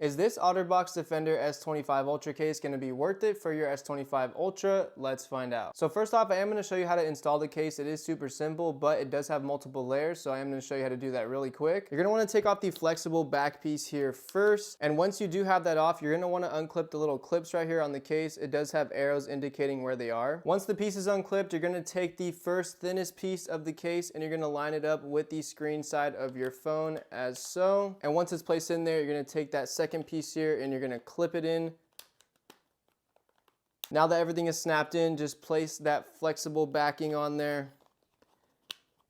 Is this OtterBox Defender S25 Ultra case going to be worth it for your S25 Ultra? Let's find out. So first off, I am going to show you how to install the case. It is super simple, but it does have multiple layers, so I am going to show you how to do that really quick. You're going to want to take off the flexible back piece here first, and once you do have that off, you're going to want to unclip the little clips right here on the case. It does have arrows indicating where they are. Once the piece is unclipped, you're going to take the first thinnest piece of the case and you're going to line it up with the screen side of your phone as so. And once it's placed in there, you're going to take that second piece here and you're going to clip it in. Now that everything is snapped in, just place that flexible backing on there.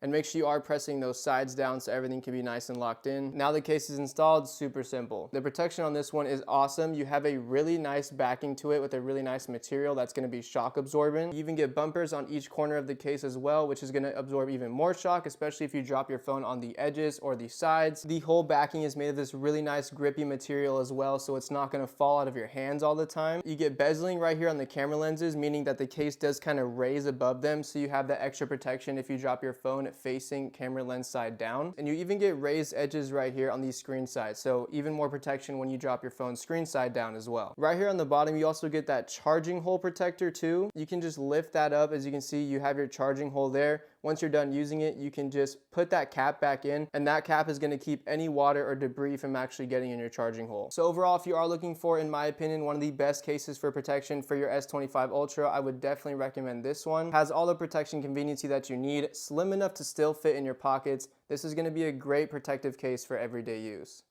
And make sure you are pressing those sides down so everything can be nice and locked in. Now the case is installed, super simple. The protection on this one is awesome. You have a really nice backing to it with a really nice material that's gonna be shock absorbent. You even get bumpers on each corner of the case as well, which is gonna absorb even more shock, especially if you drop your phone on the edges or the sides. The whole backing is made of this really nice grippy material as well, so it's not gonna fall out of your hands all the time. You get bezeling right here on the camera lenses, meaning that the case does kind of raise above them, so you have that extra protection if you drop your phone facing camera lens side down. And you even get raised edges right here on these screen sides, so even more protection when you drop your phone screen side down as well. Right here on the bottom, you also get that charging hole protector too. You can just lift that up. As you can see, you have your charging hole there. Once you're done using it, you can just put that cap back in, and that cap is going to keep any water or debris from actually getting in your charging hole. So overall, if you are looking for, in my opinion, one of the best cases for protection for your S25 Ultra, I would definitely recommend this one. Has all the protection conveniency that you need, slim enough to still fit in your pockets. This is going to be a great protective case for everyday use.